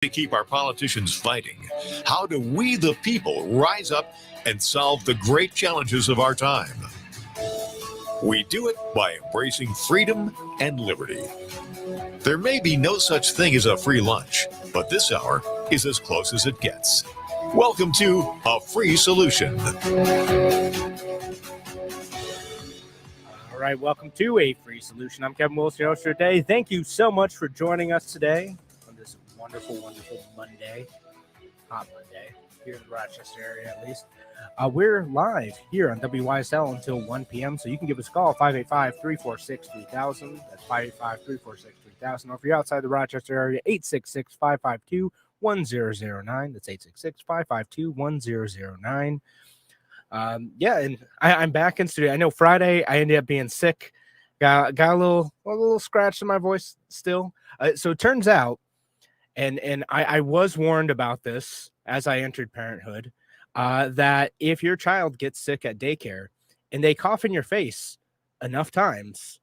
To keep our politicians fighting? How do we, the people, rise up and solve the great challenges of our time? We do it by embracing freedom and liberty. There may be no such thing as a free lunch, but this hour is as close as it gets. Welcome to A Free Solution. All right, welcome to A Free Solution. I'm Kevin Wilson, your host for today. Thank you so much for joining us today on this wonderful Monday, hot Monday, here in the Rochester area at least. We're live here on WYSL until 1 p.m., so you can give us a call, 585-346-3000. That's 585-346-3000. Or if you're outside the Rochester area, 866-552-1009. That's 866-552-1009. And I'm back in studio. I know Friday I ended up being sick. Got a little scratch in my voice still. So it turns out, and I was warned about this as I entered parenthood, that if your child gets sick at daycare and they cough in your face enough times,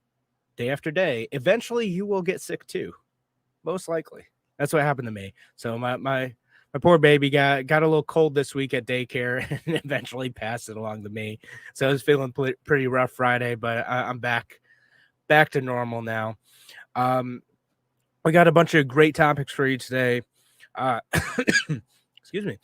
day after day, eventually you will get sick too. Most likely. That's what happened to me. So my poor baby got a little cold this week at daycare and eventually passed it along to me. So I was feeling pretty rough Friday, but I'm back to normal now. We got a bunch of great topics for you today. Excuse me,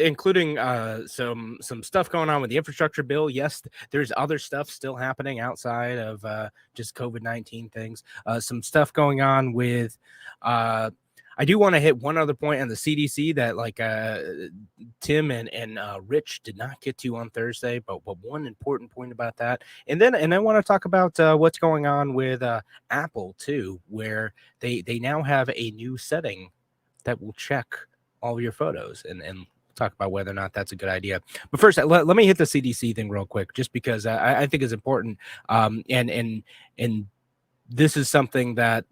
including some stuff going on with the infrastructure bill. Yes, there's other stuff still happening outside of just COVID-19 things. Some stuff going on with I do want to hit one other point on the CDC that Tim and Rich did not get to on Thursday, but one important point about that. And I want to talk about what's going on with Apple too, where they now have a new setting that will check all your photos and talk about whether or not that's a good idea. But first, let me hit the CDC thing real quick, just because I think it's important. And this is something that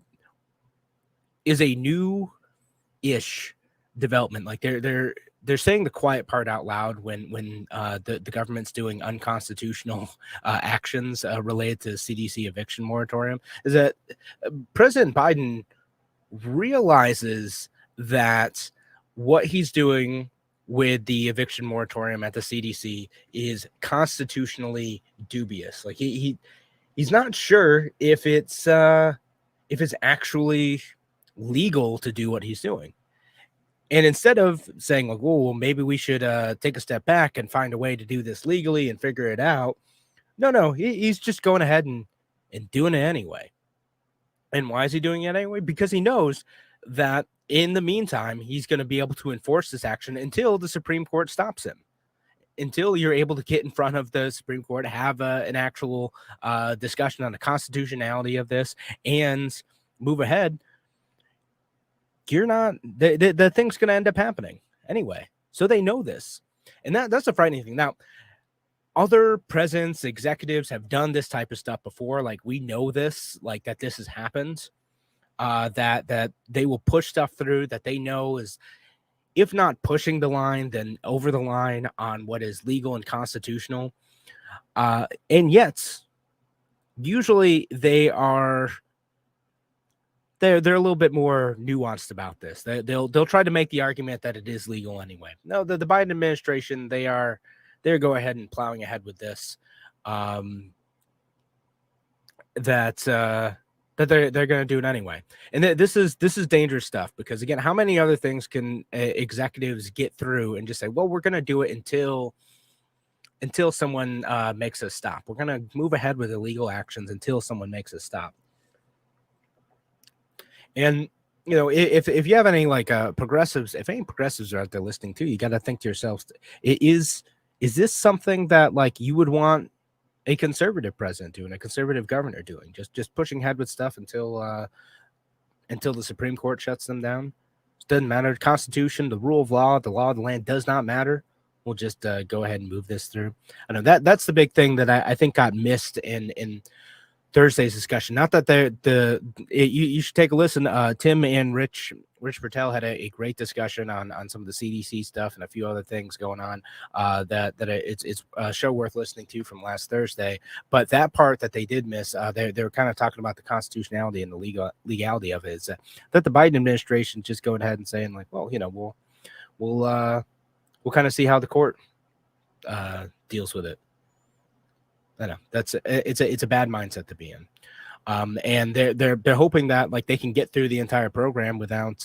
is a new-ish development. Like they're saying the quiet part out loud when the government's doing unconstitutional actions related to CDC eviction moratorium, is that President Biden realizes that what he's doing with the eviction moratorium at the CDC is constitutionally dubious. Like he's not sure if it's actually legal to do what he's doing. And instead of saying like, well, maybe we should take a step back and find a way to do this legally and figure it out. No, he's just going ahead and doing it anyway. And why is he doing it anyway? Because he knows that in the meantime, he's going to be able to enforce this action until the Supreme Court stops him. Until you're able to get in front of the Supreme Court, have an actual discussion on the constitutionality of this and move ahead, you're not, the thing's going to end up happening anyway. So they know this. And that's the frightening thing. Now, other presidents, executives have done this type of stuff before. Like we know this, like that this has happened. That they will push stuff through that they know is, if not pushing the line, then over the line on what is legal and constitutional. And yet, usually they're a little bit more nuanced about this. They'll try to make the argument that it is legal anyway. No, the Biden administration, they're go ahead and plowing ahead with this. That they're going to do it anyway. And this is dangerous stuff, because again, how many other things can executives get through and just say, well, we're going to do it until someone makes us stop. We're going to move ahead with illegal actions until someone makes us stop. And you know, if you have any progressives, if any progressives are out there listening too, you got to think to yourselves, is this something that like you would want a conservative president doing, a conservative governor doing, just pushing ahead with stuff until the Supreme Court shuts them down? It doesn't matter. The Constitution, the rule of law, the law of the land does not matter. We'll just go ahead and move this through. I know that's the big thing that I think got missed in Thursday's discussion. Not that you should take a listen. Tim and Rich Rich Patel had a great discussion on some of the CDC stuff and a few other things going on. It's a show worth listening to from last Thursday. But that part that they did miss, they were kind of talking about the constitutionality and the legality of it. Is that the Biden administration just going ahead and saying like, well, we'll kind of see how the court deals with it. I know it's a bad mindset to be in. And they're hoping that like they can get through the entire program without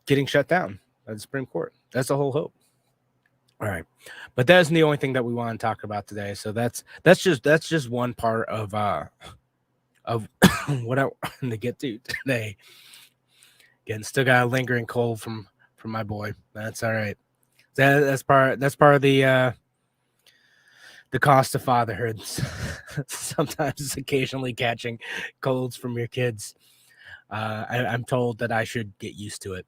getting shut down by the Supreme Court. That's the whole hope. All right, but that isn't the only thing that we want to talk about today. So that's just one part of what I wanted to get to today. Again, still got a lingering cold from my boy. That's all right. That's part of the cost of fatherhood. Sometimes occasionally catching colds from your kids. I'm told that I should get used to it.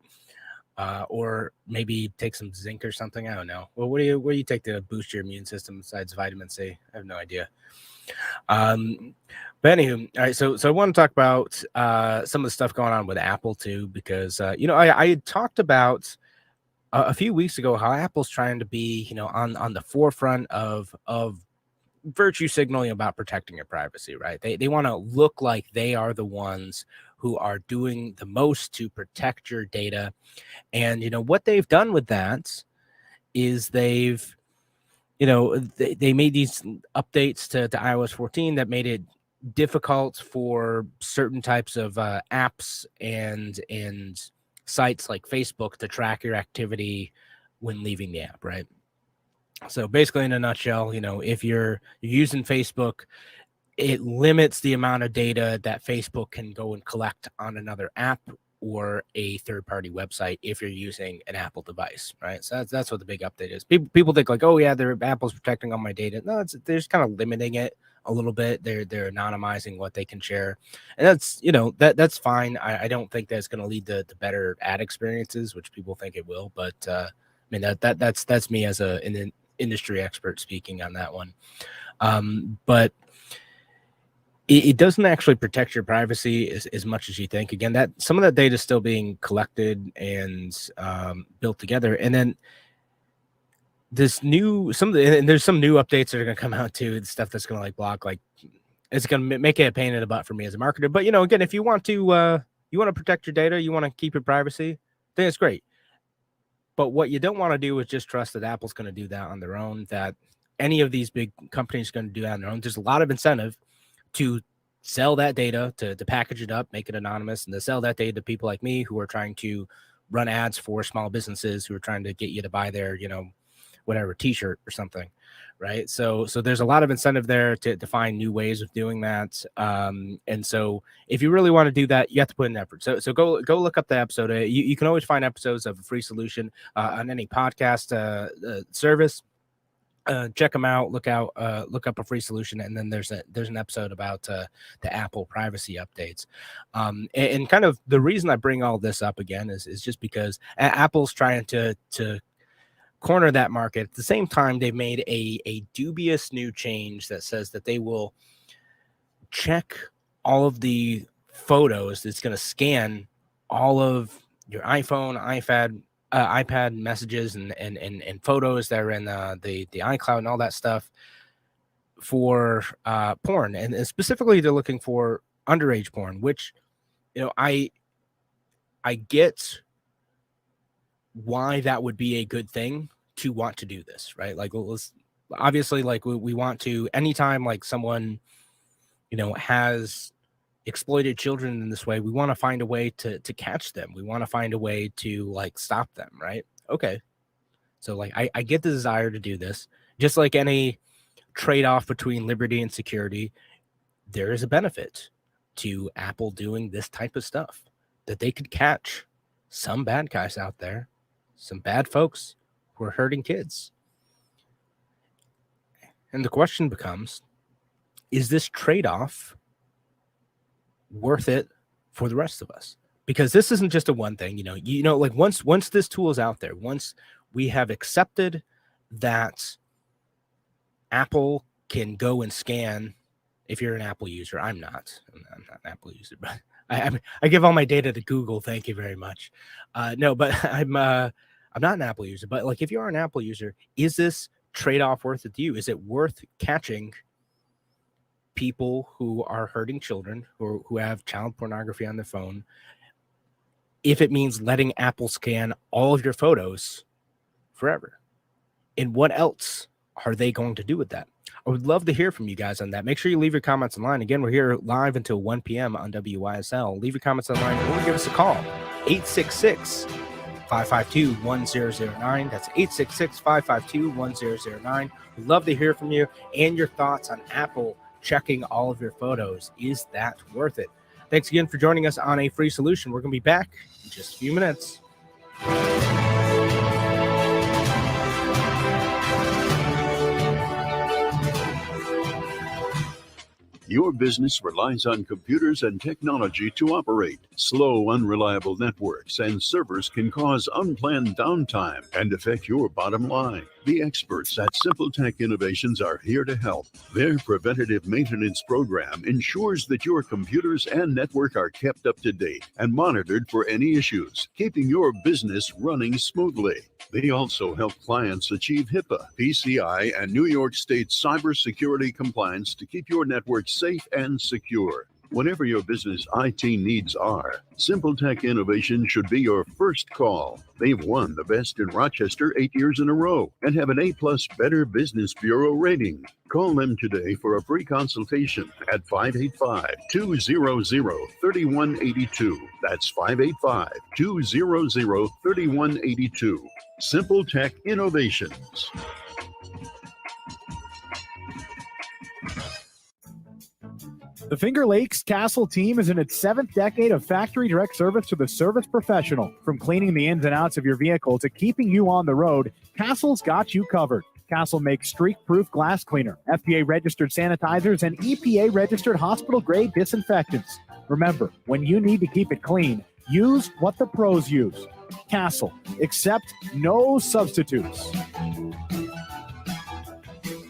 Or maybe take some zinc or something. I don't know. Well, what do you take to boost your immune system besides vitamin C? I have no idea. But anywho, all right. So I want to talk about some of the stuff going on with Apple too, because I had talked about a few weeks ago how Apple's trying to be on the forefront of virtue signaling about protecting your privacy, right? They want to look like they are the ones who are doing the most to protect your data. And what they've done with that is they made these updates to iOS 14 that made it difficult for certain types of apps and sites like Facebook to track your activity when leaving the app, right? So basically, in a nutshell, if you're using Facebook, it limits the amount of data that Facebook can go and collect on another app or a third-party website if you're using an Apple device, right? So that's what the big update is. People think like, oh yeah, Apple's protecting all my data. No, they're just kind of limiting it a little bit. They're anonymizing what they can share, and that's fine. I don't think that's going to lead to better ad experiences, which people think it will. But I mean that's me as an industry expert speaking on that one. But it doesn't actually protect your privacy as much as you think. Again, that some of that data is still being collected and built together. And then there's some new updates that are going to come out too. The stuff that's going to like block, like it's going to make it a pain in the butt for me as a marketer. But again, if you want to protect your data, you want to keep your privacy, then it's great. But what you don't want to do is just trust that Apple's going to do that on their own, that any of these big companies are going to do that on their own. There's a lot of incentive to sell that data, to package it up, make it anonymous, and to sell that data to people like me who are trying to run ads for small businesses who are trying to get you to buy their, whatever t-shirt or something, right? So there's a lot of incentive there to find new ways of doing that. And so if you really want to do that, you have to put in effort. So go look up the episode. You can always find episodes of A Free Solution on any podcast service. Check them out. Look up A Free Solution, and then there's an episode about the Apple privacy updates. And kind of the reason I bring all this up again is just because Apple's trying to corner that market. At the same time, they've made a dubious new change that says that they will check all of the photos. It's going to scan all of your iPhone, iPad messages and photos that are in the iCloud and all that stuff for porn, and specifically they're looking for underage porn, which I get why that would be a good thing to want to do this, right? Like, obviously, like we want to, anytime like someone has exploited children in this way, we want to find a way to catch them. We want to find a way to like stop them, right? Okay. So like I get the desire to do this. Just like any trade-off between liberty and security, there is a benefit to Apple doing this type of stuff, that they could catch some bad guys out there, some bad folks who are hurting kids. And the question becomes, is this trade-off worth it for the rest of us? Because this isn't just a one thing, like once this tool is out there, once we have accepted that Apple can go and scan, if you're an Apple user, I'm not an Apple user, but I give all my data to Google. Thank you very much. No, but I'm not an Apple user. But like, if you are an Apple user, is this trade-off worth it to you? Is it worth catching people who are hurting children, who have child pornography on their phone, if it means letting Apple scan all of your photos forever? And what else are they going to do with that? I would love to hear from you guys on that. Make sure you leave your comments online. Again, we're here live until 1 p.m. on WYSL. Leave your comments online or give us a call. 866-552-1009. That's 866-552-1009. We'd love to hear from you and your thoughts on Apple checking all of your photos. Is that worth it? Thanks again for joining us on A Free Solution. We're going to be back in just a few minutes. Your business relies on computers and technology to operate. Slow, unreliable networks and servers can cause unplanned downtime and affect your bottom line. The experts at SimpleTech Innovations are here to help. Their preventative maintenance program ensures that your computers and network are kept up to date and monitored for any issues, keeping your business running smoothly. They also help clients achieve HIPAA, PCI, and New York State cybersecurity compliance to keep your network safe and secure. Whatever your business IT needs are, SimpleTech Innovation should be your first call. They've won the Best in Rochester 8 years in a row and have an A+ Better Business Bureau rating. Call them today for a free consultation at 585-200-3182. That's 585-200-3182. SimpleTech Innovations. The Finger Lakes Castle team is in its 7th decade of factory direct service to the service professional. From cleaning the ins and outs of your vehicle to keeping you on the road, Castle's got you covered. Castle makes streak-proof glass cleaner, FDA-registered sanitizers, and EPA-registered hospital-grade disinfectants. Remember, when you need to keep it clean, use what the pros use. Castle. Accept no substitutes.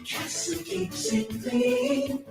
Castle keeps it clean.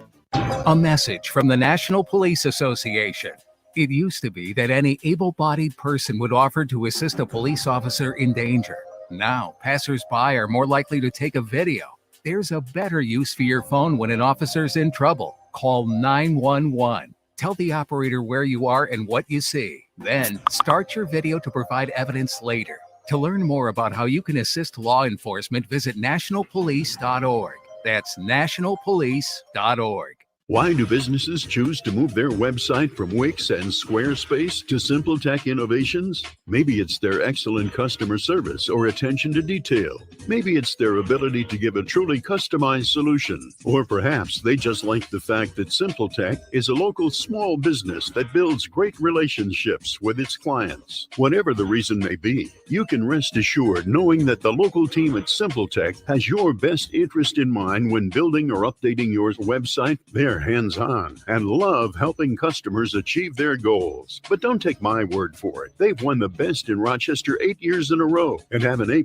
A message from the National Police Association. It used to be that any able-bodied person would offer to assist a police officer in danger. Now, passers-by are more likely to take a video. There's a better use for your phone when an officer's in trouble. Call 911. Tell the operator where you are and what you see. Then, start your video to provide evidence later. To learn more about how you can assist law enforcement, visit nationalpolice.org. That's nationalpolice.org. Why do businesses choose to move their website from Wix and Squarespace to SimpleTech Innovations? Maybe it's their excellent customer service or attention to detail. Maybe it's their ability to give a truly customized solution. Or perhaps they just like the fact that SimpleTech is a local small business that builds great relationships with its clients. Whatever the reason may be, you can rest assured knowing that the local team at SimpleTech has your best interest in mind when building or updating your website. They're hands-on and love helping customers achieve their goals. But don't take my word for it. They've won the Best in Rochester 8 years in a row and have an A+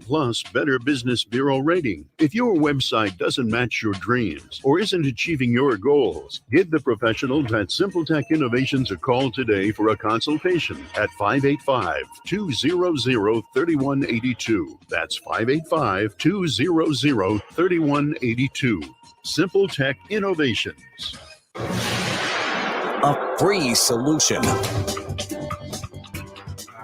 Better Business Bureau rating. If your website doesn't match your dreams or isn't achieving your goals, give the professionals at SimpleTech Innovations a call today for a consultation at 585-200-3182. That's 585-200-3182. SimpleTech Innovations. A free solution.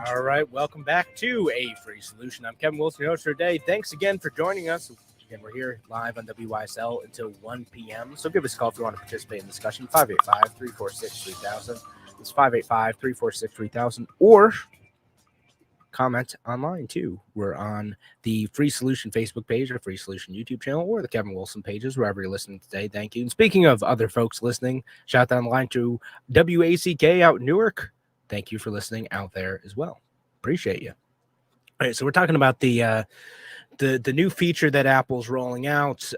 All right, welcome back to A Free Solution. I'm Kevin Wilson, your host for today. Thanks again for joining us. Again, we're here live on WYSL until 1 p.m. So give us a call if you want to participate in the discussion. 585-346-3000. It's 585-346-3000. Or comment online too. We're on the Free Solution Facebook page, or Free Solution YouTube channel, or the Kevin Wilson pages, wherever you're listening today. Thank you. And speaking of other folks listening, shout out online to WACK out in Newark. Thank you for listening out there as well. Appreciate you. All right, so we're talking about the new feature that Apple's rolling out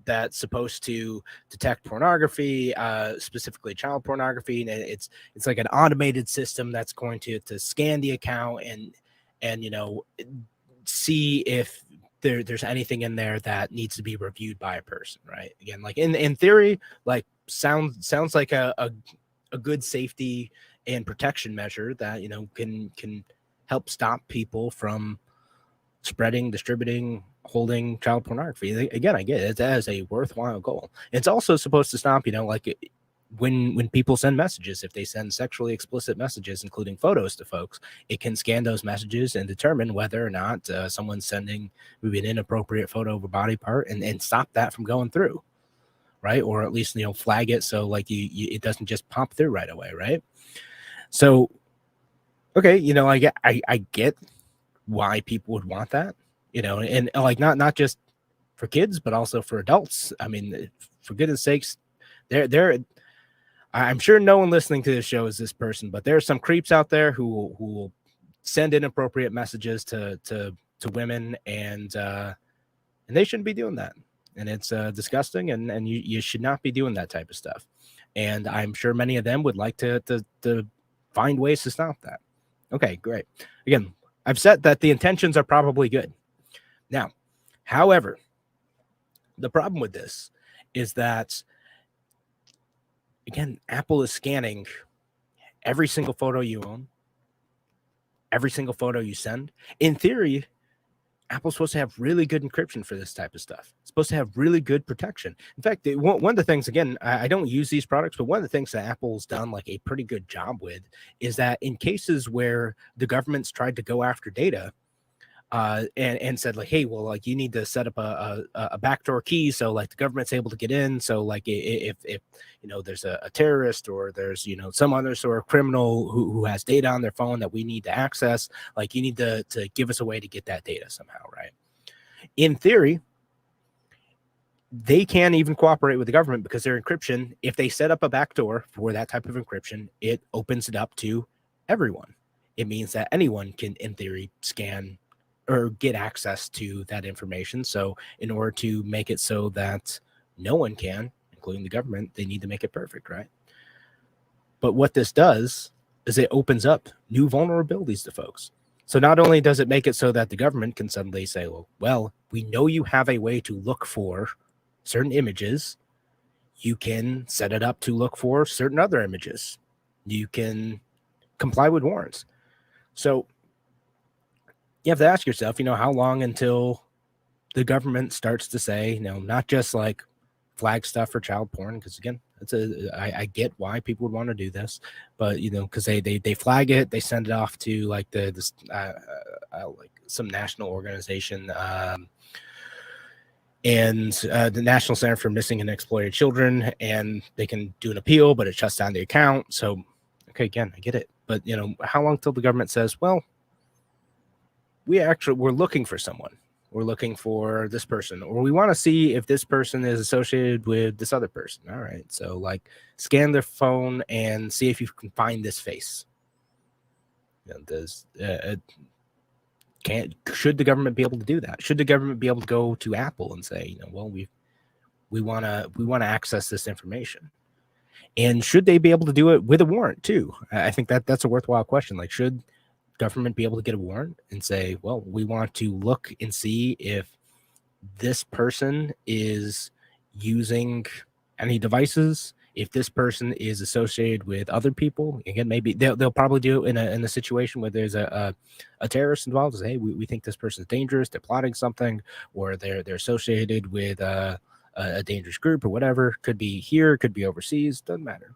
that's supposed to detect pornography, specifically child pornography, and it's like an automated system that's going to scan the account and you know, see if there's anything in there that needs to be reviewed by a person, right? Again, like in theory, like sounds like a good safety and protection measure that, you know, can help stop people from spreading, distributing, holding child pornography. Again, I get it as a worthwhile goal. It's also supposed to stop, you know, like when people send messages, if they send sexually explicit messages, including photos to folks, it can scan those messages and determine whether or not someone's sending maybe an inappropriate photo of a body part, and stop that from going through, right? Or at least, you know, flag it so like it doesn't just pop through right away, right? So, okay, you know, I get why people would want that, you know, and like not just for kids, but also for adults. I mean, for goodness sakes, I'm sure no one listening to this show is this person, but there are some creeps out there who will send inappropriate messages to women, and they shouldn't be doing that. And it's disgusting, and you should not be doing that type of stuff. And I'm sure many of them would like to find ways to stop that. Okay, great. Again, I've said that the intentions are probably good. Now, however, the problem with this is that, again, Apple is scanning every single photo you own, every single photo you send. In theory, Apple's supposed to have really good encryption for this type of stuff. It's supposed to have really good protection. In fact, one of the things, again, I don't use these products, but one of the things that Apple's done like a pretty good job with is that in cases where the government's tried to go after data, and said like, hey, well, like you need to set up a backdoor key so like the government's able to get in. So like if you know there's a terrorist or there's, you know, some other sort of criminal who has data on their phone that we need to access, like you need to give us a way to get that data somehow, right? In theory, they can't even cooperate with the government because their encryption, if they set up a backdoor for that type of encryption, it opens it up to everyone. It means that anyone can, in theory, scan or get access to that information. So in order to make it so that no one can, including the government, they need to make it perfect, right? But what this does is it opens up new vulnerabilities to folks. So not only does it make it so that the government can suddenly say, well, we know you have a way to look for certain images. You can set it up to look for certain other images. You can comply with warrants. So you have to ask yourself, you know, how long until the government starts to say, you know, not just like flag stuff for child porn, because again, I get why people would want to do this, but you know, because they flag it, they send it off to like like some national organization, and the National Center for Missing and Exploited Children, and they can do an appeal, but it shuts down the account. So, okay, again, I get it, but you know, how long till the government says, well, we're looking for someone. We're looking for this person, or we want to see if this person is associated with this other person. All right. So like scan their phone and see if you can find this face. You know, should the government be able to do that? Should the government be able to go to Apple and say, you know, well, we want to access this information? And should they be able to do it with a warrant too? I think that's a worthwhile question. Like, should government be able to get a warrant and say, well, we want to look and see if this person is using any devices, if this person is associated with other people. Again, maybe they'll probably do it in a situation where there's a terrorist involved. Say, hey, we think this person is dangerous, they're plotting something, or they're associated with a dangerous group or whatever. Could be here, could be overseas, doesn't matter.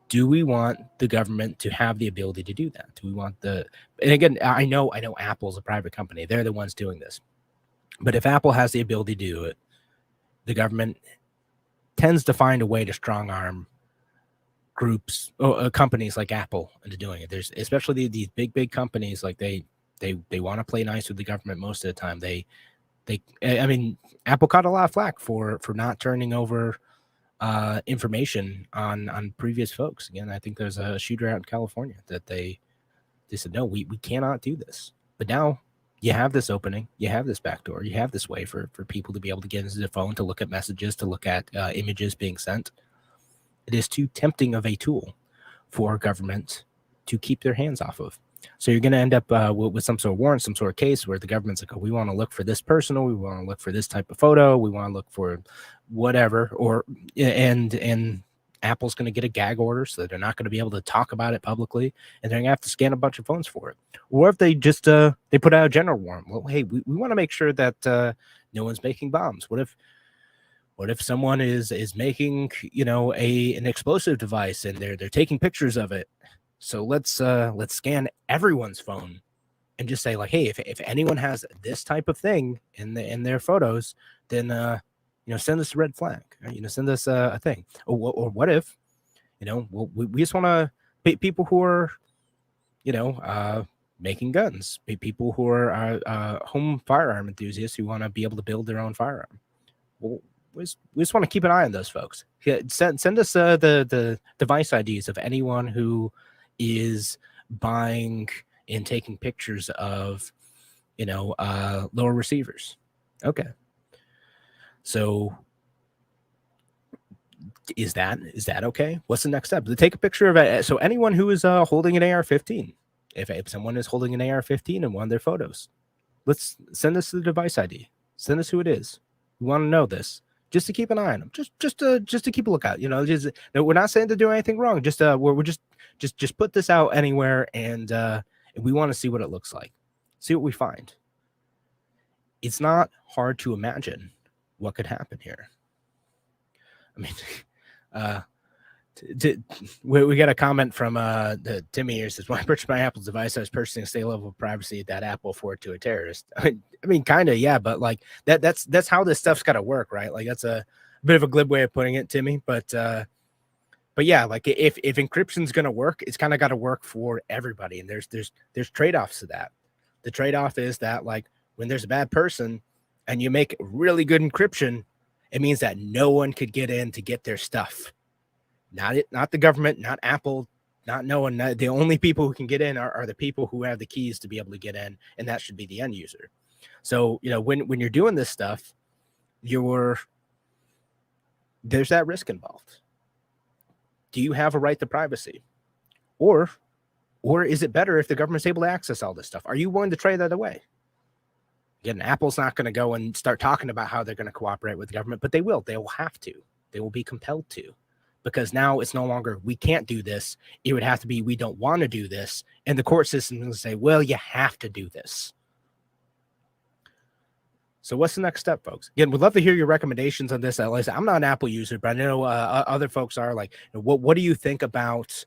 Do we want the government to have the ability to do that? Do we want and again, I know Apple's a private company. They're the ones doing this. But if Apple has the ability to do it, the government tends to find a way to strong arm groups or companies like Apple into doing it. There's especially these big companies, like they want to play nice with the government most of the time. I mean, Apple caught a lot of flack for not turning over information on previous folks. Again, I think there's a shooter out in California that they said, no, we cannot do this. But now you have this opening, you have this backdoor, you have this way for people to be able to get into the phone, to look at messages, to look at images being sent. It is too tempting of a tool for government to keep their hands off of. So you're going to end up with some sort of warrant, some sort of case where the government's like, oh, we want to look for this person, or we want to look for this type of photo, we want to look for whatever, and Apple's going to get a gag order, so they're not going to be able to talk about it publicly, and they're going to have to scan a bunch of phones for it. Or if they just they put out a general warrant. Well, hey, we want to make sure that no one's making bombs. What if someone is making, you know, an explosive device and they're taking pictures of it? So let's scan everyone's phone and just say, like, hey, if anyone has this type of thing in their photos, then you know, send us a red flag. You know, send us a thing. Or what if, you know, we just want to people who are, you know, making guns, people who are home firearm enthusiasts who want to be able to build their own firearm. Well, we just want to keep an eye on those folks. Send us the device IDs of anyone who is buying and taking pictures of, you know, lower receivers. Okay. So is that okay? What's the next step? To take a picture of it. So anyone who is holding an AR-15, if someone is holding an AR-15 in one of their photos, let's send us the device ID. Send us who it is. We want to know this, just to keep an eye on them, just to keep a lookout. You know, no, we're not saying to do anything wrong. Just we're just put this out anywhere, and we want to see what it looks like, see what we find. It's not hard to imagine what could happen here. I mean, we got a comment from Timmy here. Says, when I purchased my Apple device, I was purchasing a state level of privacy that Apple afford to a terrorist. I mean, kind of, yeah, but like that's how this stuff's got to work, right? Like that's a bit of a glib way of putting it, Timmy, but yeah, like if encryption's gonna work, it's kind of got to work for everybody, and there's trade-offs to that. The trade-off is that, like, when there's a bad person and you make really good encryption, it means that no one could get in to get their stuff. Not the government, not Apple, not no one. The only people who can get in are the people who have the keys to be able to get in, and that should be the end user. So, you know, when you're doing this stuff, there's that risk involved. Do you have a right to privacy? Or is it better if the government's able to access all this stuff? Are you willing to trade that away? Again, Apple's not going to go and start talking about how they're going to cooperate with the government, but they will. They will have to. They will be compelled to. Because now it's no longer, we can't do this. It would have to be, we don't want to do this. And the court system is going to say, well, you have to do this. So what's the next step, folks? Again, we'd love to hear your recommendations on this. Like I said, I'm not an Apple user, but I know other folks are. Like, what do you think about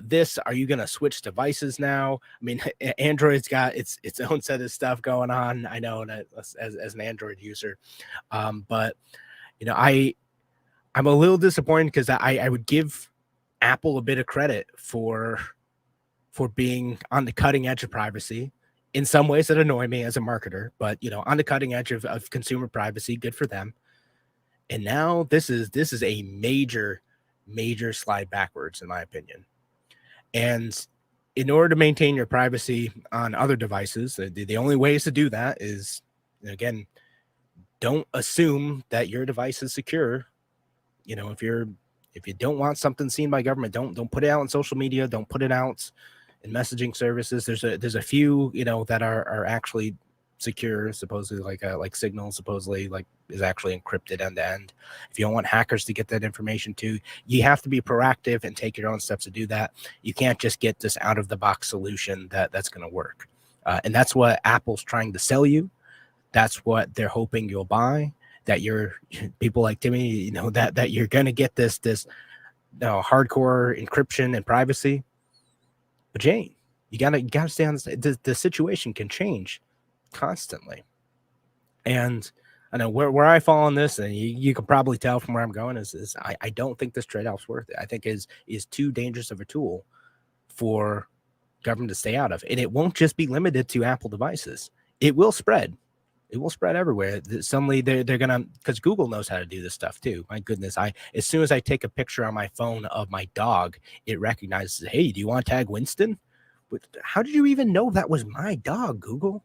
this? Are you going to switch devices now? I mean, Android's got its own set of stuff going on. I know as an Android user. But, you know, I'm a little disappointed because I would give Apple a bit of credit for being on the cutting edge of privacy. In some ways that annoy me as a marketer, but, you know, on the cutting edge of consumer privacy, good for them. And now this is a major slide backwards, in my opinion. And in order to maintain your privacy on other devices, the only ways to do that is, again, don't assume that your device is secure. You know, if you don't want something seen by government, don't put it out on social media. Don't put it out in messaging services. There's a few, you know, that are actually secure, supposedly, like Signal supposedly like is actually encrypted end to end. If you don't want hackers to get that information too, you have to be proactive and take your own steps to do that. You can't just get this out of the box solution that's going to work. And that's what Apple's trying to sell you. That's what they're hoping you'll buy. That you're people like Timmy, you know, that you're going to get this hardcore encryption and privacy. But Jane, you gotta stay on the situation can change constantly. And I know where I fall on this, and you can probably tell from where I'm going is I don't think this trade-off's worth it. I think is too dangerous of a tool for government to stay out of. And it won't just be limited to Apple devices. It will spread. It will spread everywhere. Suddenly they're gonna, because Google knows how to do this stuff too. My goodness, as soon as I take a picture on my phone of my dog, it recognizes, hey, do you want to tag Winston? But how did you even know that was my dog, Google?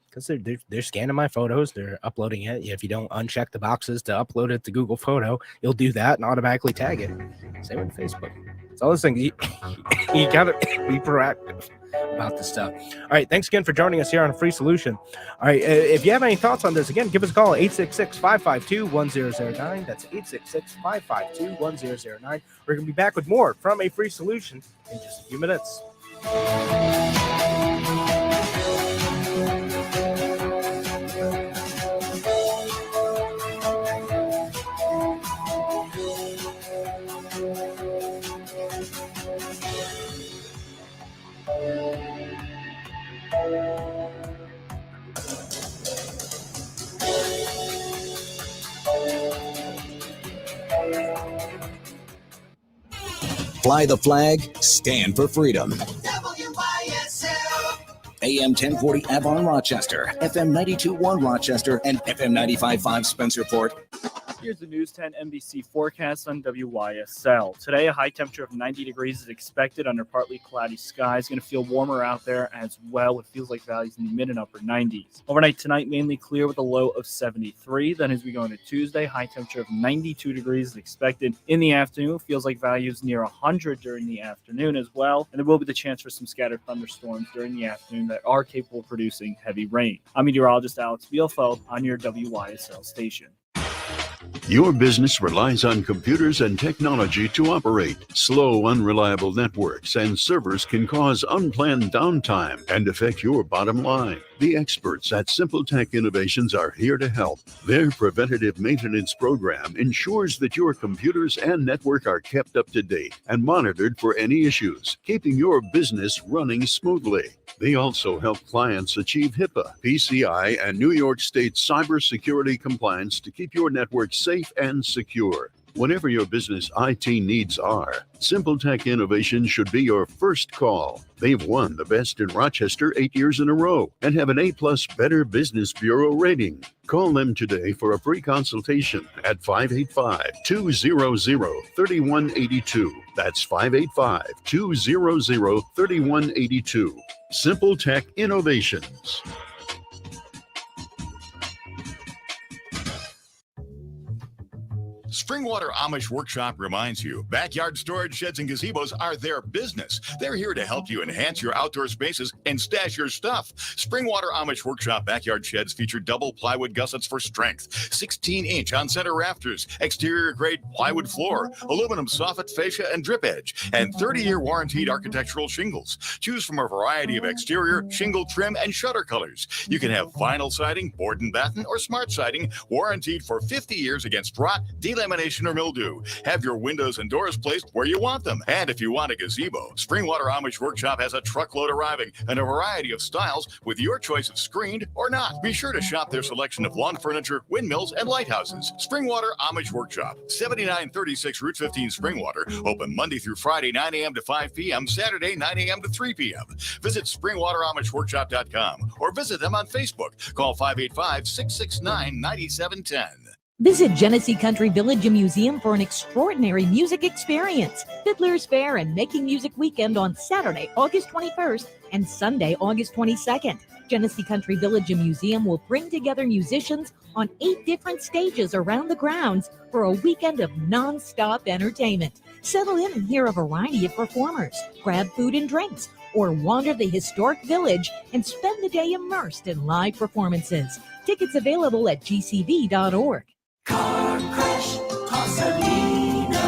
because they're scanning my photos, they're uploading it. If you don't uncheck the boxes to upload it to Google Photo, you'll do that and automatically tag it. Same with Facebook. It's all those things. You gotta be proactive about this stuff. All right, thanks again for joining us here on Free Solution. All right, if you have any thoughts on this, again, give us a call, 866-552-1009. That's 866-552-1009. We're going to be back with more from A Free Solution in just a few minutes. Fly the flag, stand for freedom. AM 1040 Avon Rochester, FM 92.1 Rochester, and FM 95.5 Spencerport. Here's the News 10 NBC forecast on WYSL. Today, a high temperature of 90 degrees is expected under partly cloudy skies. Going to feel warmer out there as well. It feels like values in the mid and upper 90s. Overnight tonight, mainly clear with a low of 73. Then as we go into Tuesday, high temperature of 92 degrees is expected. In the afternoon, feels like values near 100 during the afternoon as well. And there will be the chance for some scattered thunderstorms during the afternoon that are capable of producing heavy rain. I'm meteorologist Alex Bielfeld on your WYSL station. Your business relies on computers and technology to operate. Slow, unreliable networks and servers can cause unplanned downtime and affect your bottom line. The experts at Simple Tech Innovations are here to help. Their preventative maintenance program ensures that your computers and network are kept up to date and monitored for any issues, keeping your business running smoothly. They also help clients achieve HIPAA, PCI, and New York State cybersecurity compliance to keep your network safe and secure. Whatever your business IT needs are, Simple Tech Innovations should be your first call. They've won the Best in Rochester 8 years in a row and have an A+ Better Business Bureau rating. Call them today for a free consultation at 585-200-3182. That's 585-200-3182. Simple Tech Innovations. Springwater Amish Workshop reminds you, backyard storage sheds and gazebos are their business. They're here to help you enhance your outdoor spaces and stash your stuff. Springwater Amish Workshop backyard sheds feature double plywood gussets for strength, 16-inch on-center rafters, exterior-grade plywood floor, aluminum soffit fascia and drip edge, and 30-year warranted architectural shingles. Choose from a variety of exterior, shingle trim, and shutter colors. You can have vinyl siding, board and batten, or smart siding, warranted for 50 years against rot, delamination, or mildew. Have your windows and doors placed where you want them. And if you want a gazebo, Springwater Amish Workshop has a truckload arriving and a variety of styles with your choice of screened or not. Be sure to shop their selection of lawn furniture, windmills, and lighthouses. Springwater Amish Workshop, 7936 Route 15 Springwater, open Monday through Friday, 9 a.m. to 5 p.m., Saturday, 9 a.m. to 3 p.m. Visit SpringwaterAmishWorkshop.com or visit them on Facebook. Call 585-669-9710. Visit Genesee Country Village Museum for an extraordinary music experience. Fiddler's Fair and Making Music Weekend on Saturday, August 21st and Sunday, August 22nd. Genesee Country Village Museum will bring together musicians on 8 different stages around the grounds for a weekend of non-stop entertainment. Settle in and hear a variety of performers, grab food and drinks, or wander the historic village and spend the day immersed in live performances. Tickets available at gcv.org. Car Crash Causalino.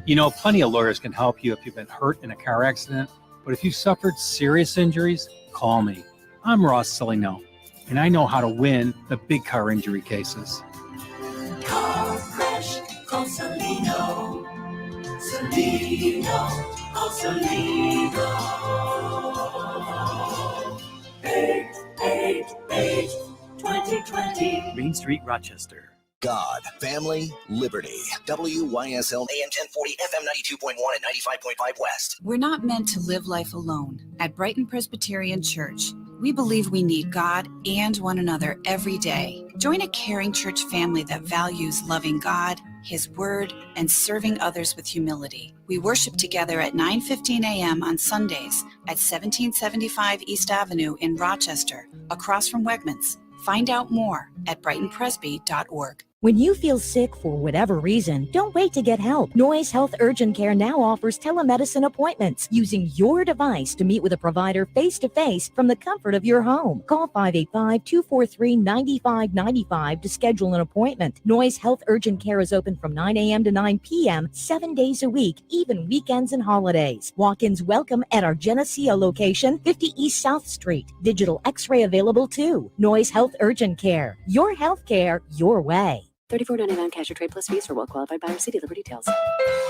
You know, plenty of lawyers can help you if you've been hurt in a car accident, but if you've suffered serious injuries, call me. I'm Ross Cellino, and I know how to win the big car injury cases. Car Crash Causalino. Cellino. Causalino. 888-2020. Main Street, Rochester. God, family, liberty. WYSL AM 1040 FM 92.1 and 95.5 West. We're not meant to live life alone. At Brighton Presbyterian Church, we believe we need God and one another every day. Join a caring church family that values loving God, His Word, and serving others with humility. We worship together at 9:15 a.m. on Sundays at 1775 East Avenue in Rochester, across from Wegmans. Find out more at brightonpresby.org. When you feel sick for whatever reason, don't wait to get help. Noise Health Urgent Care now offers telemedicine appointments using your device to meet with a provider face-to-face from the comfort of your home. Call 585-243-9595 to schedule an appointment. Noise Health Urgent Care is open from 9 a.m. to 9 p.m. 7 days a week, even weekends and holidays. Walk-ins welcome at our Geneseo location, 50 East South Street. Digital X-ray available too. Noise Health Urgent Care. Your health care, your way. $34.99 cash or trade plus fees for well-qualified buyers. See dealer for details.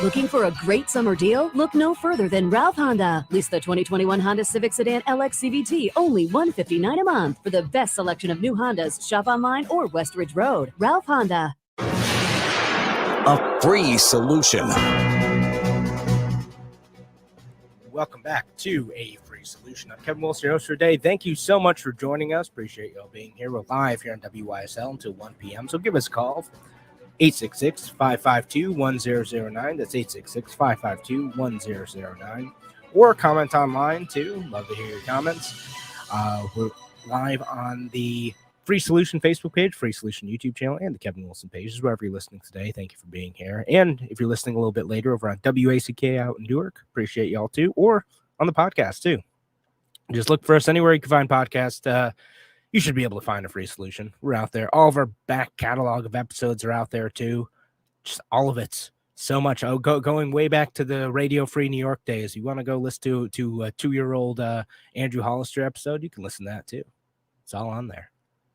Looking for a great summer deal? Look no further than Ralph Honda. Lease the 2021 Honda Civic Sedan LX CVT, only $159 a month. For the best selection of new Hondas, shop online or West Ridge Road. Ralph Honda. A free solution. Welcome back to A Free Solution. I'm Kevin Wilson, your host for today. Thank you so much for joining us. Appreciate y'all being here. We're live here on WYSL until 1 p.m. So give us a call, 866-552-1009. That's 866-552-1009. Or comment online, too. Love to hear your comments. We're live on the Free Solution Facebook page, Free Solution YouTube channel, and the Kevin Wilson page. Wherever you're listening today, thank you for being here. And if you're listening a little bit later over on WACK out in Newark, appreciate y'all too, or on the podcast too. Just look for us anywhere you can find podcasts. You should be able to find a Free Solution. We're out there. All of our back catalog of episodes are out there too. Just all of it. So much. Going way back to the Radio Free New York days. You want to go listen to a 2-year-old Andrew Hollister episode? You can listen to that too. It's all on there.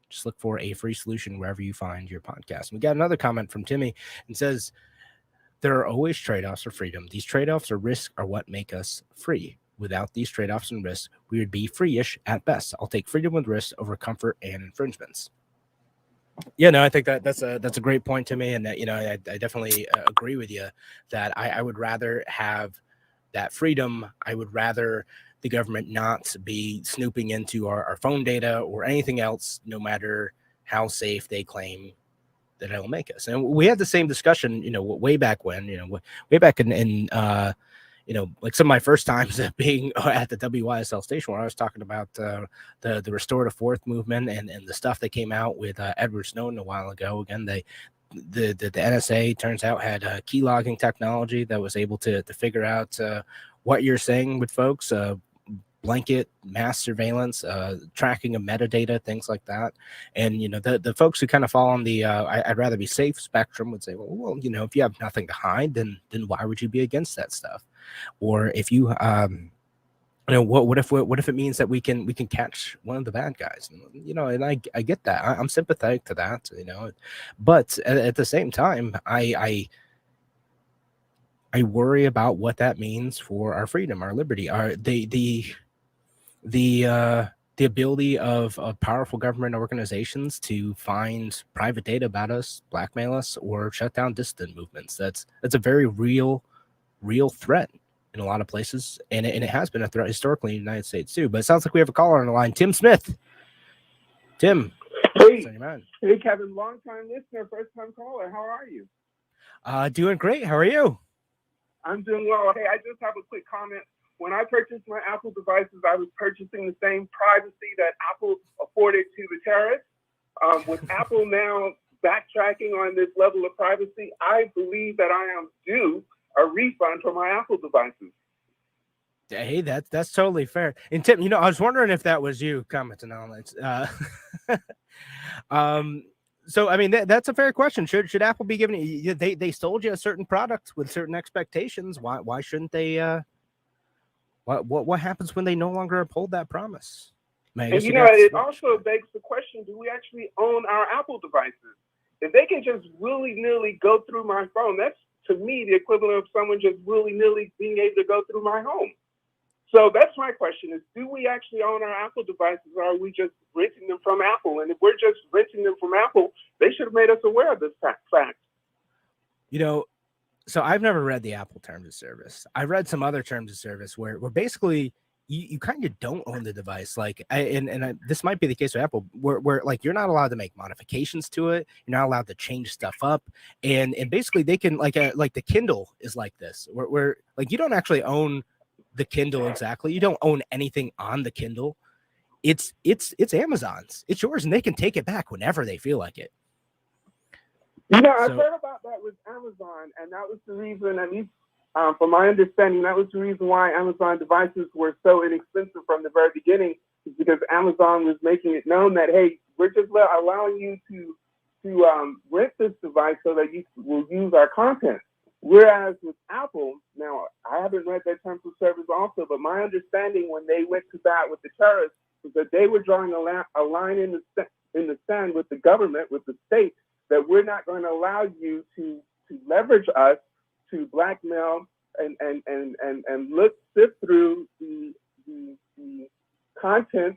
Just look for A Free Solution wherever you find your podcast. We got another comment from Timmy and says, there are always trade-offs for freedom. These trade-offs or risks are what make us free. Without these trade-offs and risks, we would be free-ish at best. I'll take freedom with risks over comfort and infringements. Yeah, no, I think that's a great point, Timmy, and that, I definitely agree with you that I would rather have that freedom. I would rather the government not be snooping into our phone data or anything else, no matter how safe they claim that it'll make us. And we had the same discussion, way back when, way back in like some of my first times being at the WYSL station, where I was talking about the restorative fourth movement and the stuff that came out with Edward Snowden a while ago. Again, the NSA turns out had key logging technology that was able to figure out what you're saying with folks, blanket mass surveillance, tracking of metadata, things like that. And, the folks who kind of fall on the I'd rather be safe spectrum would say, well, if you have nothing to hide, then why would you be against that stuff? Or if you, what if it means that we can catch one of the bad guys? And I get that. I'm sympathetic to that, but at the same time, I worry about what that means for our freedom, our liberty, the ability of powerful government organizations to find private data about us, blackmail us, or shut down dissident movements. That's a very real threat in a lot of places, and it has been a threat historically in the United States too. But it sounds like we have a caller on the line, Tim Smith. Tim, hey Kevin, long-time listener, first-time caller. How are you? Doing great. How are you? I'm doing well. Hey, I just have a quick comment. When I purchased my Apple devices, I was purchasing the same privacy that Apple afforded to the terrorists. With Apple now backtracking on this level of privacy, I believe that I am due a refund for my Apple devices. Hey, that's totally fair. And Tim, I was wondering if that was you commenting on it. So, I mean, that's a fair question. Should Apple be giving you? They sold you a certain product with certain expectations. Why shouldn't they? What happens when they no longer uphold that promise? And it also begs the question: do we actually own our Apple devices? If they can just willy-nilly go through my phone, that's to me the equivalent of someone just willy-nilly being able to go through my home. So that's my question: is do we actually own our Apple devices, or are we just renting them from Apple? And if we're just renting them from Apple, they should have made us aware of this fact. So I've never read the Apple terms of service. I read some other terms of service where basically you kind of don't own the device. Like, this might be the case with Apple, where like you're not allowed to make modifications to it. You're not allowed to change stuff up, and basically they can like the Kindle is like this, where like you don't actually own the Kindle exactly. You don't own anything on the Kindle. It's Amazon's. It's yours, and they can take it back whenever they feel like it. You know, I've heard about that with Amazon, and that was the reason, at least from my understanding, that was the reason why Amazon devices were so inexpensive from the very beginning, is because Amazon was making it known that, hey, we're just allowing you to rent this device so that you will use our content. Whereas with Apple, now I haven't read their terms of service also, but my understanding when they went to bat with the terrorists was that they were drawing a line in the sand with the government, with the state, that we're not going to allow you to leverage us to blackmail and sift through the content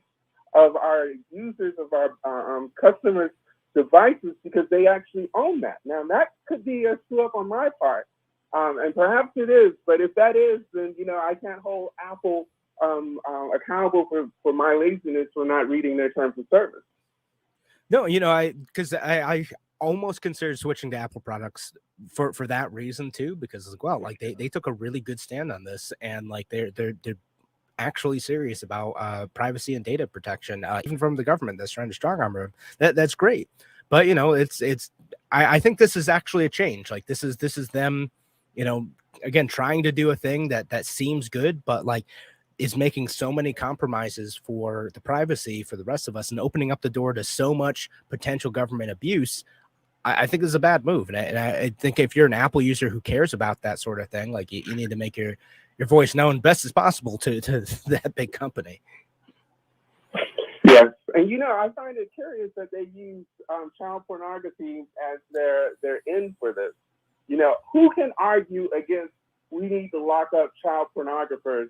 of our users, of our customers' devices, because they actually own that. Now that could be a screw up on my part, and perhaps it is. But if that is, then I can't hold Apple accountable for my laziness for not reading their terms of service. No, because I almost considered switching to Apple products for that reason too, because as well, like they took a really good stand on this, and like they're actually serious about privacy and data protection, even from the government that's trying to strong arm them. That's great, but I think this is actually a change. Like this is them, again trying to do a thing that seems good, but like is making so many compromises for the privacy for the rest of us and opening up the door to so much potential government abuse. I think this is a bad move. And I think if you're an Apple user who cares about that sort of thing, like you need to make your voice known best as possible to that big company. Yes. And, I find it curious that they use child pornography as their end for this. Who can argue against we need to lock up child pornographers?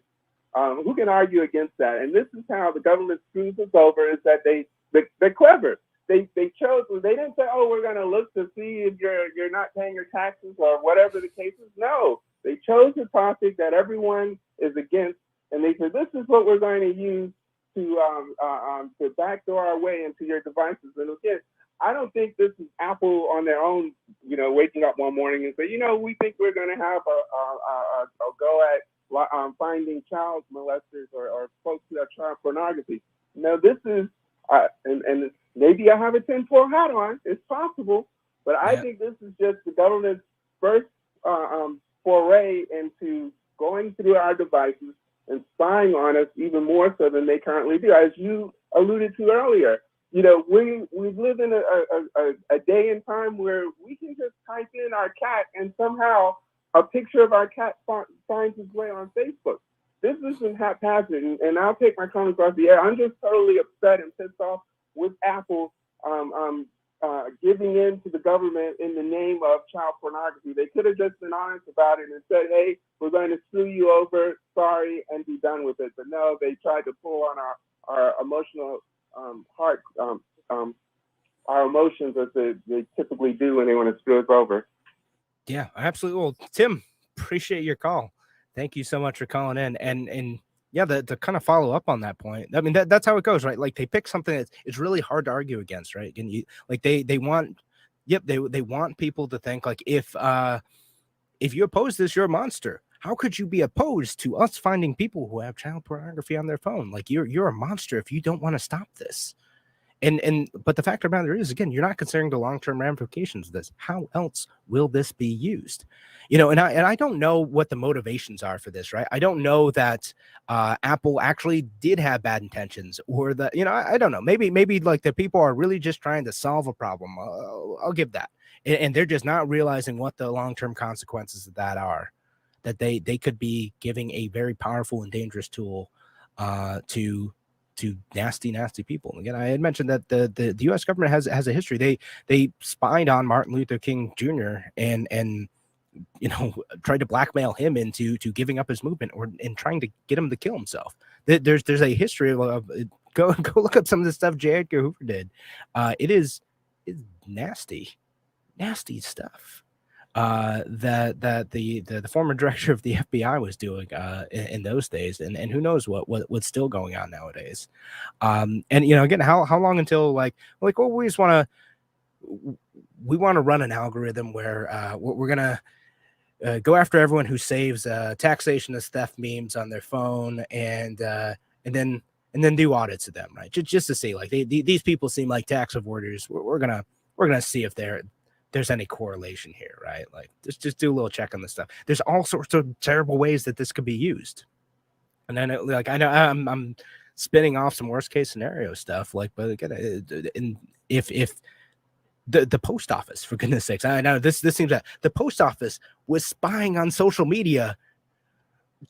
Who can argue against that? And this is how the government screws us over, is that they're clever. They chose, they didn't say, oh, we're going to look to see if you're not paying your taxes or whatever the case is. No, they chose a topic that everyone is against, and they said, this is what we're going to use to backdoor our way into your devices. And again, I don't think this is Apple on their own, waking up one morning and say, we think we're going to have a go at finding child molesters or folks who have child pornography. No, this is, and maybe I have a tinfoil hat on. It's possible, but I think this is just the government's first foray into going through our devices and spying on us even more so than they currently do. As you alluded to earlier, we live in a day and time where we can just type in our cat and somehow a picture of our cat finds its way on Facebook. This isn't haphazard, and I'll take my comments off the air. I'm just totally upset and pissed off with Apple giving in to the government in the name of child pornography. They could have just been honest about it and said, hey, we're going to screw you over, sorry, and be done with it. But no, they tried to pull on our emotional heart, our emotions, as they typically do when they want to screw us over. Yeah, absolutely. Well, Tim, appreciate your call. Thank you so much for calling in. And yeah, to kind of follow up on that point. I mean, that's how it goes, right? Like they pick something that it's really hard to argue against, right? And they want people to think like if you oppose this, you're a monster. How could you be opposed to us finding people who have child pornography on their phone? Like you're a monster if you don't want to stop this. But the fact of the matter is, again, you're not considering the long-term ramifications of this. How else will this be used? And I don't know what the motivations are for this, right? I don't know that Apple actually did have bad intentions, or that, I don't know. Maybe like the people are really just trying to solve a problem. I'll give that. And they're just not realizing what the long-term consequences of that are, that they could be giving a very powerful and dangerous tool to nasty people. Again, I had mentioned that the U.S. government has a history. They spied on Martin Luther King Jr. and tried to blackmail him into giving up his movement and trying to get him to kill himself. There's a history of go look up some of the stuff J. Edgar Hoover did. It's nasty stuff. that the former director of the FBI was doing in those days, and who knows what's still going on nowadays. And again, how long until we just want to run an algorithm where we're gonna go after everyone who saves taxation as theft memes on their phone, and then do audits of them, right? Just to see these people seem like tax avoiders. We're gonna see if there's any correlation here, right? Just do a little check on this stuff. There's all sorts of terrible ways that this could be used. And then I know I'm spinning off some worst case scenario stuff, but again, if the post office, for goodness sakes, I know this seems that the post office was spying on social media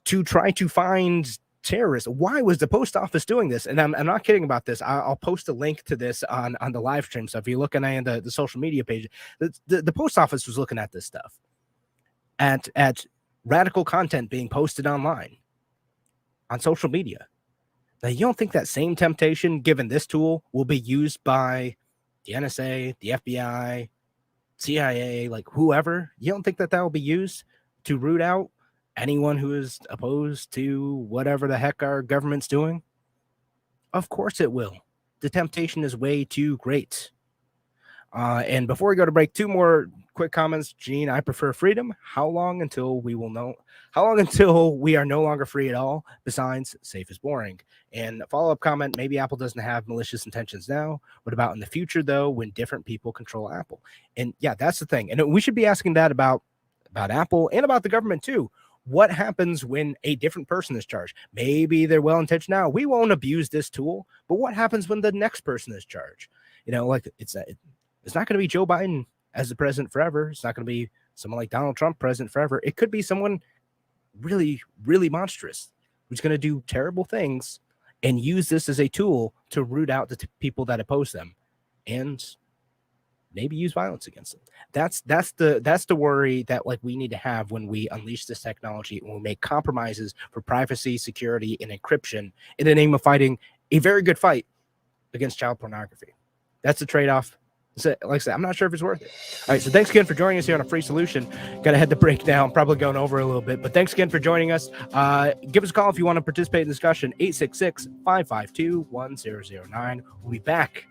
to try to find terrorists. Why was the post office doing this? And I'm not kidding about this. I'll post a link to this on the live stream. So if you're looking at the social media page, the post office was looking at this stuff, at radical content being posted online on social media. Now, you don't think that same temptation, given this tool, will be used by the NSA, the FBI, CIA, whoever? You don't think that will be used to root out anyone who is opposed to whatever the heck our government's doing? Of course it will. The temptation is way too great. And before we go to break, 2 more quick comments. Gene, I prefer freedom. How long until we are no longer free at all? Besides, safe is boring. And a follow-up comment, maybe Apple doesn't have malicious intentions now. What about in the future, though, when different people control Apple? And yeah, that's the thing. And we should be asking that about Apple and about the government, too. What happens when a different person is charged? Maybe they're well-intentioned now. We won't abuse this tool, but what happens when the next person is charged? It's not going to be Joe Biden as the president forever. It's not going to be someone like Donald Trump president forever. It could be someone really, really monstrous who's going to do terrible things and use this as a tool to root out the people that oppose them and maybe use violence against them. That's the worry that we need to have when we unleash this technology, when we make compromises for privacy, security, and encryption in the name of fighting a very good fight against child pornography. That's the trade-off. So, like I said, I'm not sure if it's worth it. All right, so thanks again for joining us here on A Free Solution. Got to head to break now. I'm probably going over a little bit, but thanks again for joining us. Give us a call if you want to participate in the discussion, 866-552-1009. We'll be back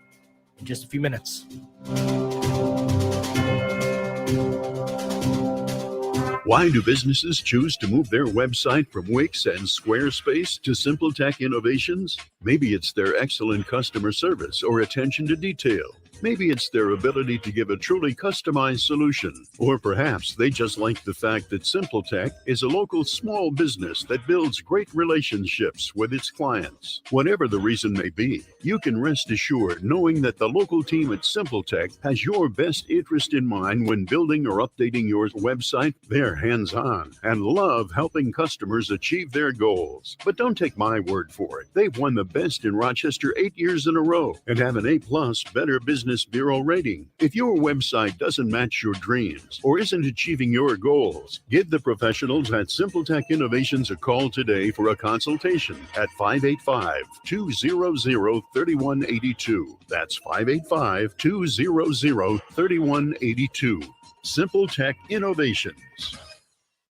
in just a few minutes. Why do businesses choose to move their website from Wix and Squarespace to SimpleTech Innovations? Maybe it's their excellent customer service or attention to detail. Maybe it's their ability to give a truly customized solution. Or perhaps they just like the fact that SimpleTech is a local small business that builds great relationships with its clients. Whatever the reason may be, you can rest assured knowing that the local team at SimpleTech has your best interest in mind when building or updating your website. They're hands-on and love helping customers achieve their goals. But don't take my word for it. They've won the best in Rochester 8 years in a row and have an A+ Better Business Bureau rating. If your website doesn't match your dreams or isn't achieving your goals, give the professionals at SimpleTech Innovations a call today for a consultation at 585-200-3182. That's 585-200-3182. SimpleTech Innovations.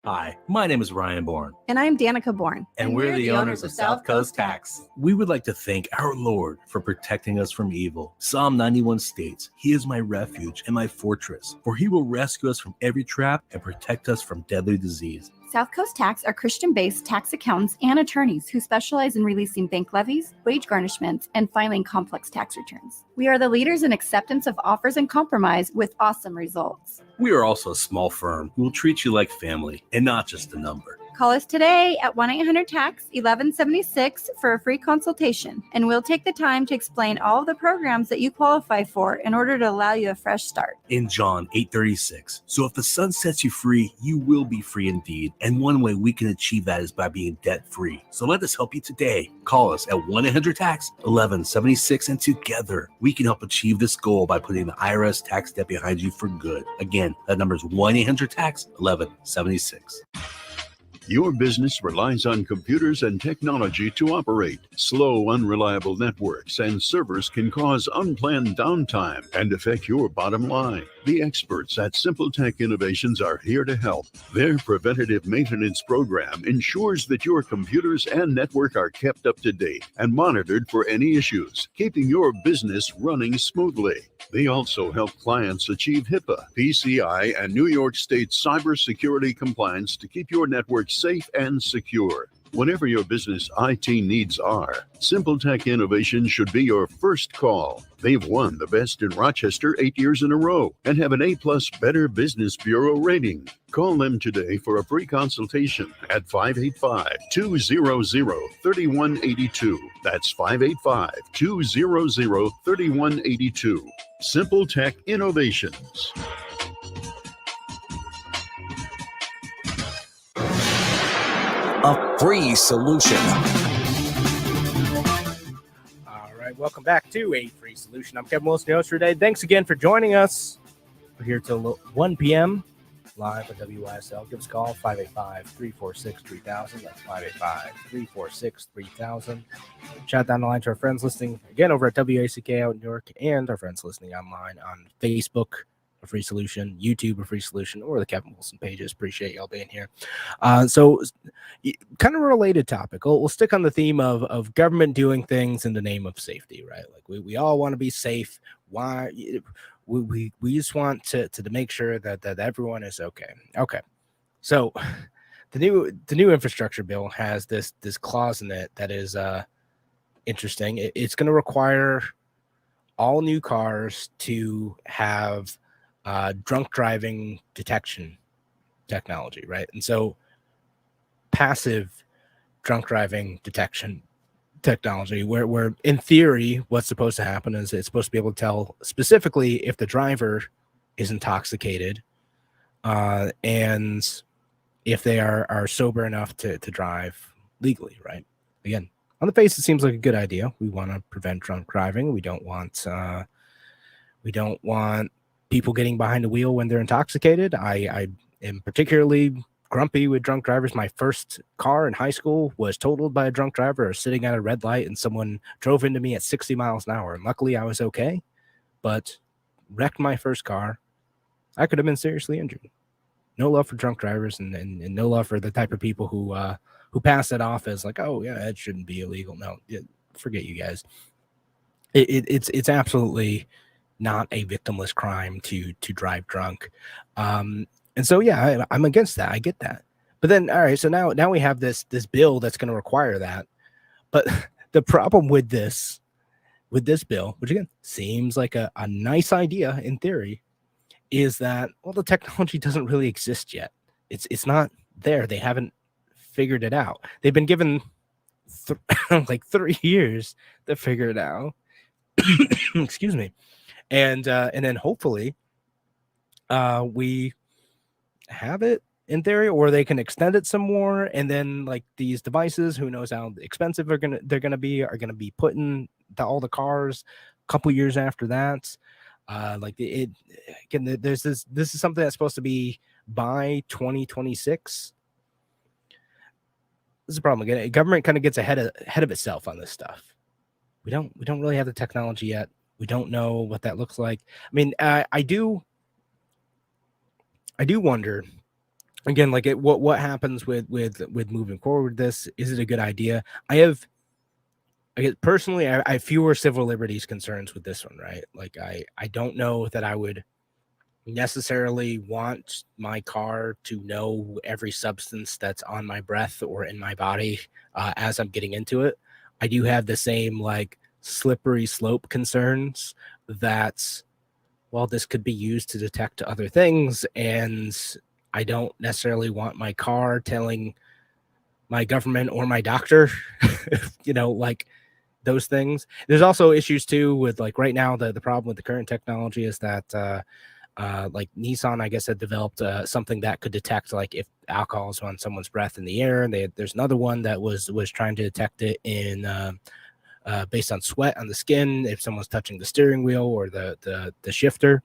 Hi, my name is Ryan Bourne. And I'm Danica Bourne. And we're the owners of South Coast Tax. We would like to thank our Lord for protecting us from evil. Psalm 91 states, "He is my refuge and my fortress, for he will rescue us from every trap and protect us from deadly disease." South Coast Tax are Christian-based tax accountants and attorneys who specialize in releasing bank levies, wage garnishments, and filing complex tax returns. We are the leaders in acceptance of offers and compromise with awesome results. We are also a small firm who will treat you like family and not just a number. Call us today at 1-800-TAX-1176 for a free consultation, and we'll take the time to explain all of the programs that you qualify for in order to allow you a fresh start. In John 8:36, so if the Son sets you free, you will be free indeed. And one way we can achieve that is by being debt-free. So let us help you today. Call us at 1-800-TAX-1176, and together we can help achieve this goal by putting the IRS tax debt behind you for good. Again, that number is 1-800-TAX-1176. Your business relies on computers and technology to operate. Slow, unreliable networks and servers can cause unplanned downtime and affect your bottom line. The experts at Simple Tech Innovations are here to help. Their preventative maintenance program ensures that your computers and network are kept up to date and monitored for any issues, keeping your business running smoothly. They also help clients achieve HIPAA, PCI, and New York State cybersecurity compliance to keep your network safe and secure. Whatever your business IT needs are, Simple Tech Innovations should be your first call. They've won the Best in Rochester 8 years in a row and have an A+ Better Business Bureau rating. Call them today for a free consultation at 585-200-3182. That's 585-200-3182. Simple Tech Innovations. A free solution. All right, welcome back to A Free Solution. I'm Kevin Wilson, your host for today. Thanks again for joining us. We're here till 1 p.m. live at WYSL. Give us a call, 585-346-3000. That's 585-346-3000. Shout down the line to our friends listening again over at WACK out in New York, and our friends listening online on Facebook, A Free Solution, YouTube, A Free Solution, or the Kevin Wilson pages. Appreciate y'all being here. So kind of a related topic. We'll stick on the theme of government doing things in the name of safety, right? Like we all want to be safe. Why? We just want to make sure that everyone is okay. Okay. So the new infrastructure bill has this clause in it that is interesting. It's going to require all new cars to have drunk driving detection technology, right? And so passive drunk driving detection technology, where in theory what's supposed to happen is it's supposed to be able to tell specifically if the driver is intoxicated and if they are sober enough to drive legally, right? Again, on the face it seems like a good idea. We want to prevent drunk driving. We don't want people getting behind the wheel when they're intoxicated. I am particularly grumpy with drunk drivers. My first car in high school was totaled by a drunk driver sitting at a red light, and someone drove into me at 60 miles an hour. And luckily I was okay, but wrecked my first car. I could have been seriously injured. No love for drunk drivers, and no love for the type of people who pass it off as like, oh yeah, it shouldn't be illegal. No, forget you guys. It's absolutely not a victimless crime to drive drunk. And so, yeah, I'm against that. I get that. But then, all right, so now we have this bill that's going to require that. But the problem with this bill, which again seems like a nice idea in theory, is that, well, the technology doesn't really exist yet. It's not there. They haven't figured it out. They've been given like 3 years to figure it out. Excuse me. And then hopefully we have it in theory, or they can extend it some more, and then like these devices, who knows how expensive they're gonna be put in all the cars a couple years after that. This is something that's supposed to be by 2026. This is a problem. Again, government kind of gets ahead of itself on this stuff. We don't really have the technology yet. We don't know what that looks like. I mean, I do wonder again, like what happens with moving forward with this. Is it a good idea? I have fewer civil liberties concerns with this one, right? Like I don't know that I would necessarily want my car to know every substance that's on my breath or in my body as I'm getting into it. I do have the same like slippery slope concerns that, well, this could be used to detect other things, and I don't necessarily want my car telling my government or my doctor, like those things. There's also issues too with like right now, the problem with the current technology is that like Nissan, I guess, had developed something that could detect like if alcohol is on someone's breath in the air, and there's another one that was trying to detect it in based on sweat on the skin if someone's touching the steering wheel or the shifter.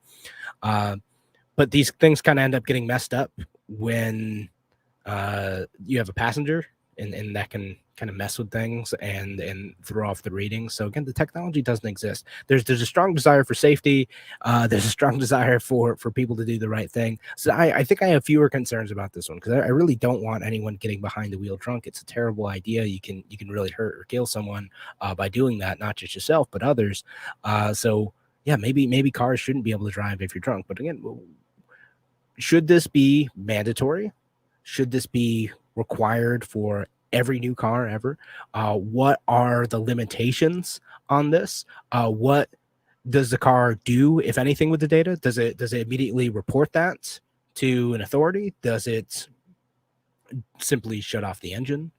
But these things kind of end up getting messed up when you have a passenger, and that can kind of mess with things and throw off the readings. So again, the technology doesn't exist. There's a strong desire for safety. There's a strong desire for people to do the right thing. So I think I have fewer concerns about this one, because I really don't want anyone getting behind the wheel drunk. It's a terrible idea. You can really hurt or kill someone by doing that, not just yourself but others. So yeah, maybe cars shouldn't be able to drive if you're drunk. But again, should this be mandatory? Should this be required for every new car ever? What are the limitations on this? What does the car do, if anything, with the data? Does it immediately report that to an authority? Does it simply shut off the engine?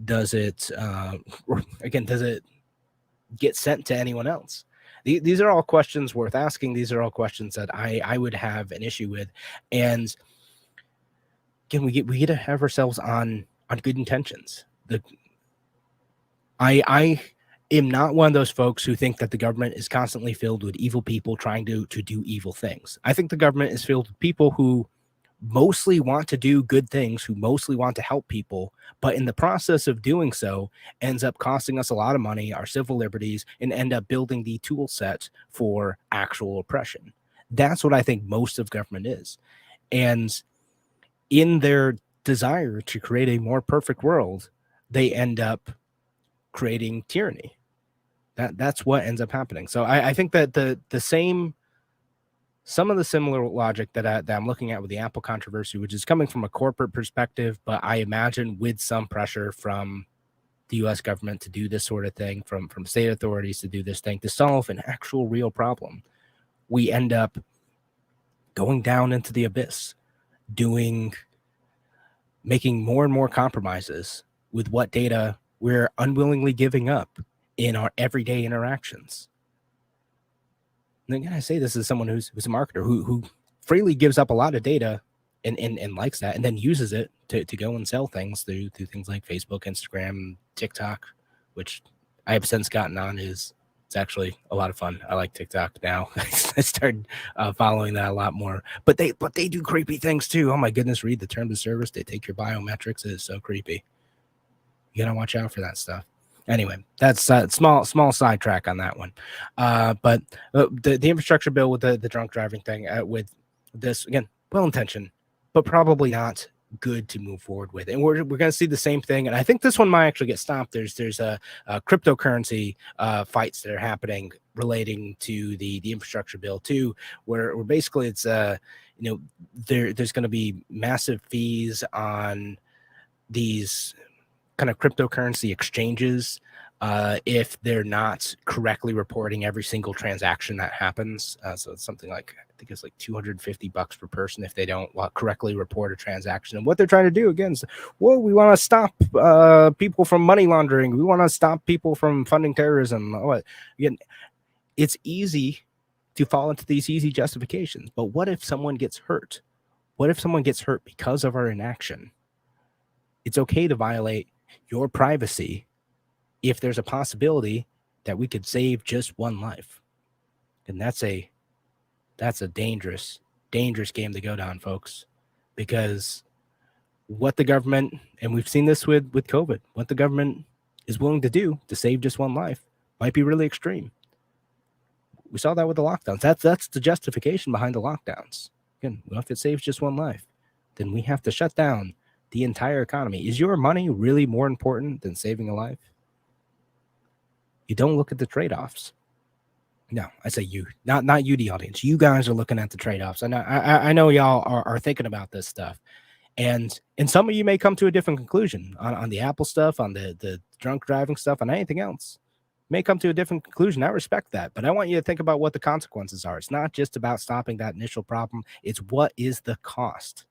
Does it does it get sent to anyone else? These are all questions worth asking. These are all questions that I would have an issue with. And again, we get to have ourselves on good intentions. I am not one of those folks who think that the government is constantly filled with evil people trying to do evil things. I think the government is filled with people who mostly want to do good things, who mostly want to help people, but in the process of doing so ends up costing us a lot of money, our civil liberties, and end up building the tool set for actual oppression. That's what I think most of government is. And in their desire to create a more perfect world, they end up creating tyranny. That's what ends up happening. So I think that some of the similar logic that I'm looking at with the Apple controversy, which is coming from a corporate perspective, but I imagine with some pressure from the U.S. government to do this sort of thing, from state authorities to do this thing, to solve an actual real problem, we end up going down into the abyss, making more and more compromises with what data we're unwillingly giving up in our everyday interactions. And again, I say this as someone who's a marketer who freely gives up a lot of data and likes that, and then uses it to go and sell things through things like Facebook, Instagram, TikTok, which I have since gotten on. It's actually a lot of fun. I like TikTok now. I started following that a lot more. But they do creepy things too. Oh my goodness, read the terms of service. They take your biometrics. It is so creepy. You gotta watch out for that stuff. Anyway, that's a small sidetrack on that one. But the infrastructure bill with the drunk driving thing, with this, again, well-intentioned, but probably not good to move forward with. And we're going to see the same thing. And I think this one might actually get stopped. There's a cryptocurrency fights that are happening relating to the infrastructure bill too, where basically it's there's going to be massive fees on these kind of cryptocurrency exchanges if they're not correctly reporting every single transaction that happens. So it's something like, I think it's like $250 per person if they don't correctly report a transaction. And what they're trying to do, again, is, well, we want to stop people from money laundering. We want to stop people from funding terrorism. Again, it's easy to fall into these easy justifications. But what if someone gets hurt? What if someone gets hurt because of our inaction? It's okay to violate your privacy if there's a possibility that we could save just one life. And that's a dangerous game to go down, folks, because what the government, and we've seen this with COVID, what the government is willing to do to save just one life might be really extreme. We saw that with the lockdowns. That's the justification behind the lockdowns. Again, well, if it saves just one life, then we have to shut down the entire economy. Is your money really more important than saving a life? You don't look at the trade-offs. No, I say you, not you, the audience. You guys are looking at the trade-offs. And I know y'all are thinking about this stuff. And some of you may come to a different conclusion on the Apple stuff, on the drunk driving stuff, on anything else. You may come to a different conclusion. I respect that. But I want you to think about what the consequences are. It's not just about stopping that initial problem. It's what is the cost?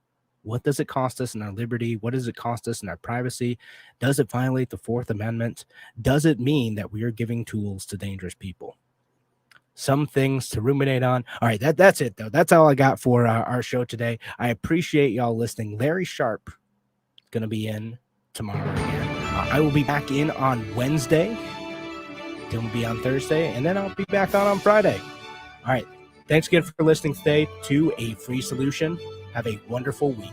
What does it cost us in our liberty? What does it cost us in our privacy? Does it violate the Fourth Amendment? Does it mean that we are giving tools to dangerous people? Some things to ruminate on. All right, that's it, though. That's all I got for our show today. I appreciate y'all listening. Larry Sharp is going to be in tomorrow again. I will be back in on Wednesday. Tim will be on Thursday, and then I'll be back on Friday. All right, thanks again for listening today to A Free Solution. Have a wonderful week.